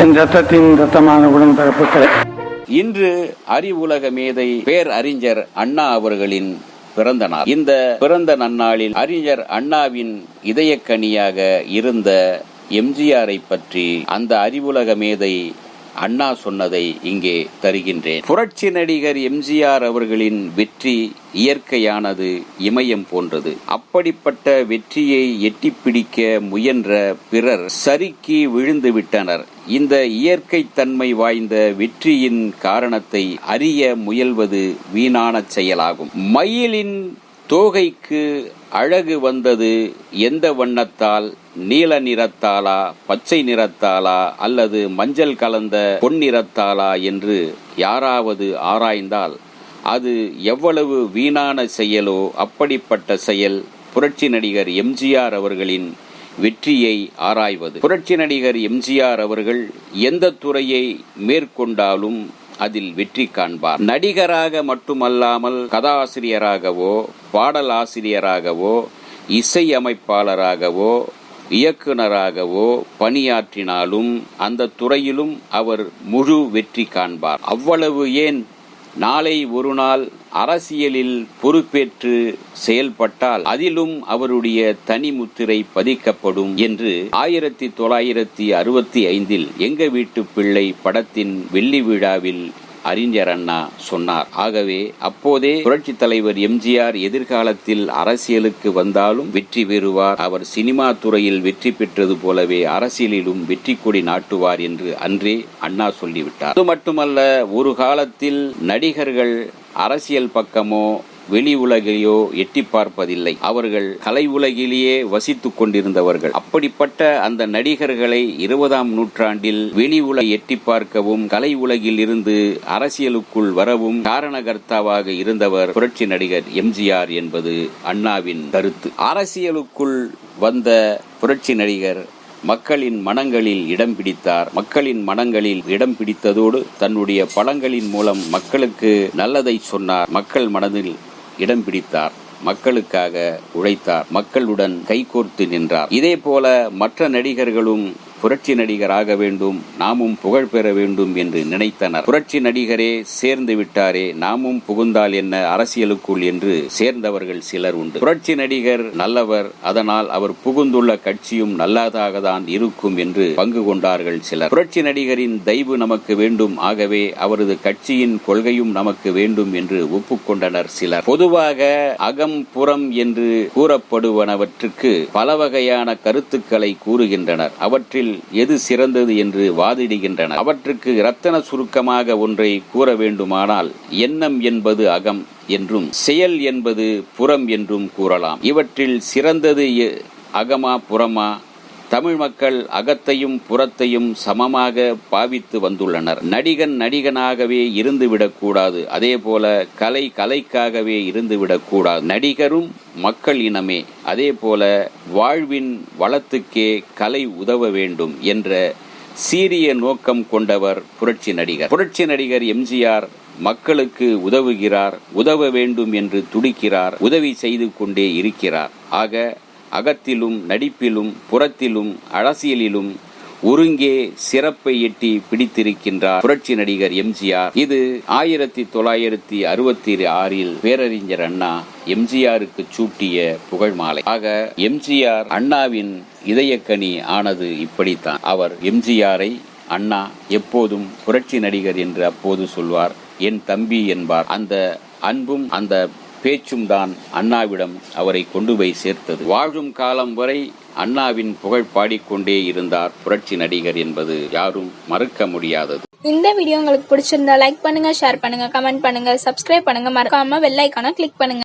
என் ரத்தத்தின் ரத்தமான உடன்பிறப்புகளே, இன்று அறிவுலக மேதை பேரறிஞர் அண்ணா அவர்களின் பிறந்த நாள். இந்த பிறந்த நன்னாளில் அறிஞர் அண்ணாவின் இதயக்கனியாக இருந்த எம்ஜிஆரை பற்றி அந்த அறிவுலக மேதை அண்ணா சொன்னதை இங்கே தருகின்றேன். புரட்சி நடிகர் எம்ஜிஆர் அவர்களின் வெற்றி இயற்கையானது, இமயம் போன்றது. அப்படிப்பட்ட வெற்றியை எட்டிப்பிடிக்க முயன்ற பிறர் சறுக்கி விழுந்து விட்டனர். இந்த இயற்கை தன்மை வாய்ந்த வெற்றியின் காரணத்தை அறிய முயல்வது வீணான செயலாகும். மயிலின் தோகைக்கு அழகு வந்தது எந்த வண்ணத்தால்? நீல நிறத்தாலா, பச்சை நிறத்தாலா, அல்லது மஞ்சள் கலந்த பொன்னிறத்தாலா என்று யாராவது ஆராய்ந்தால் அது எவ்வளவு வீணான செயலோ அப்படிப்பட்ட செயல் புரட்சி நடிகர் எம்ஜிஆர் அவர்களின் வெற்றியை ஆராய்வது. புரட்சி நடிகர் எம்ஜிஆர் அவர்கள் எந்த துறையை மேற்கொண்டாலும் அதில் வெற்றி காண்பார். நடிகராக மட்டுமல்லாமல் கதாசிரியராகவோ, பாடலாசிரியராகவோ, இசை அமைப்பாளராகவோ, இயக்குனராகவோ பணியாற்றினாலும் அந்த துறையிலும் அவர் முழு வெற்றி காண்பார். அவ்வளவு ஏன், நாளை ஒரு நாள் அரசியலில் பொறுப்பேற்று செயல்பட்டால் அதிலும் அவருடைய தனி முத்திரை பதிக்கப்படும் என்று 1965 எங்க வீட்டு பிள்ளை படத்தின் வெள்ளி விழாவில் அறிஞர் அண்ணா சொன்னார். ஆகவே அப்போதே புரட்சி தலைவர் எம்ஜிஆர் எதிர்காலத்தில் அரசியலுக்கு வந்தாலும் வெற்றி பெறுவார். அவர் சினிமா துறையில் வெற்றி பெற்றது போலவே அரசியலிலும் வெற்றி கொடி நாட்டுவார் என்று அன்றே அண்ணா சொல்லிவிட்டார். அது மட்டுமல்ல, ஒரு காலத்தில் நடிகர்கள் அரசியல் பக்கமோ வெளி உலகையோ எட்டி பார்ப்பதில்லை. அவர்கள் கலை உலகிலேயே வசித்துக் கொண்டிருந்தவர்கள். அப்படிப்பட்ட அந்த நடிகர்களை 20ஆம் நூற்றாண்டில் வெளி உலகை எட்டி பார்க்கவும் கலை உலகில் இருந்து அரசியலுக்குள் வரவும் காரணகர்த்தாவாக இருந்தவர் புரட்சி நடிகர் எம்ஜிஆர் என்பது அண்ணாவின் கருத்து. அரசியலுக்குள் வந்த புரட்சி நடிகர் மக்களின் மனங்களில் இடம் பிடித்தார். மக்களின் மனங்களில் இடம் பிடித்ததோடு தன்னுடைய படங்களின் மூலம் மக்களுக்கு நல்லதை சொன்னார். மக்கள் மனதில் இடம் பிடித்தார். மக்களுக்காக உழைத்தார். மக்களுடன் கைகோர்த்து நின்றார். இதே போல மற்ற நடிகர்களும் புரட்சி நடிகராக வேண்டும், நாமும் புகழ் பெற வேண்டும் என்று நினைத்தனர். புரட்சி நடிகரே சேர்ந்து விட்டாரே, நாமும் புகுந்தால் என்ன அரசியலுக்குள் என்று சேர்ந்தவர்கள் சிலர் உண்டு. புரட்சி நடிகர் நல்லவர், அதனால் அவர் புகுந்துள்ள கட்சியும் நல்லதாக தான் இருக்கும் என்று பங்கு கொண்டார்கள் சிலர். புரட்சி நடிகரின் தயவு நமக்கு வேண்டும், ஆகவே அவரது கட்சியின் கொள்கையும் நமக்கு வேண்டும் என்று ஒப்புக்கொண்டனர் சிலர். பொதுவாக அகம் புறம் என்று கூறப்படுவனவற்றுக்கு பல வகையான கருத்துக்களை கூறுகின்றனர். அவற்றில் எது சிறந்தது என்று வாதிடுகின்றனர். அவற்றுக்கு இரத்தன சுருக்கமாக ஒன்றை கூற வேண்டுமானால் எண்ணம் என்பது அகம் என்றும் செயல் என்பது புறம் என்றும் கூறலாம். இவற்றில் சிறந்தது அகமா புறமா? தமிழ் மக்கள் அகத்தையும் புறத்தையும் சமமாக பாவித்து வந்துள்ளனர். நடிகன் நடிகனாகவே இருந்துவிடக்கூடாது, அதே போல கலை கலைக்காகவே இருந்துவிடக்கூடாது. நடிகரும் மக்கள் இனமே, அதே போல வாழ்வின் வளத்துக்கே கலை உதவ வேண்டும் என்ற சீரிய நோக்கம் கொண்டவர் புரட்சி நடிகர். புரட்சி நடிகர் எம்ஜிஆர் மக்களுக்கு உதவுகிறார், உதவ வேண்டும் என்று துடிக்கிறார், உதவி செய்து கொண்டே இருக்கிறார். ஆக அகத்திலும் நடிப்பிலும் புறத்திலும் அரசியலிலும் ஒருங்கே சிறப்பை எட்டி பிடித்திருக்கின்றார் புரட்சி நடிகர் எம்ஜிஆர். இது 1966 பேரறிஞர் அண்ணா எம்ஜிஆருக்கு சூட்டிய புகழ் மாலை. ஆக எம்ஜிஆர் அண்ணாவின் இதயக்கனி ஆனது இப்படித்தான். அவர் எம்ஜிஆரை அண்ணா எப்போதும் புரட்சி நடிகர் என்று அப்போது சொல்வார், என் தம்பி என்பார். அந்த அன்பும் அந்த பேச்சும் தான் அண்ணாவிடம் அவரை கொண்டு போய் சேர்த்தது. வாழும் காலம் வரை அண்ணாவின் புகழ் பாடிக்கொண்டே இருந்தார் புரட்சி நடிகர் என்பது யாரும் மறுக்க முடியாதது. இந்த வீடியோ உங்களுக்கு பிடிச்சிருந்தா லைக் பண்ணுங்க, ஷேர் பண்ணுங்க, கமெண்ட் பண்ணுங்க, சப்ஸ்கிரைப் பண்ணுங்க, மறக்காம பெல் ஐகானை கிளிக் பண்ணுங்க.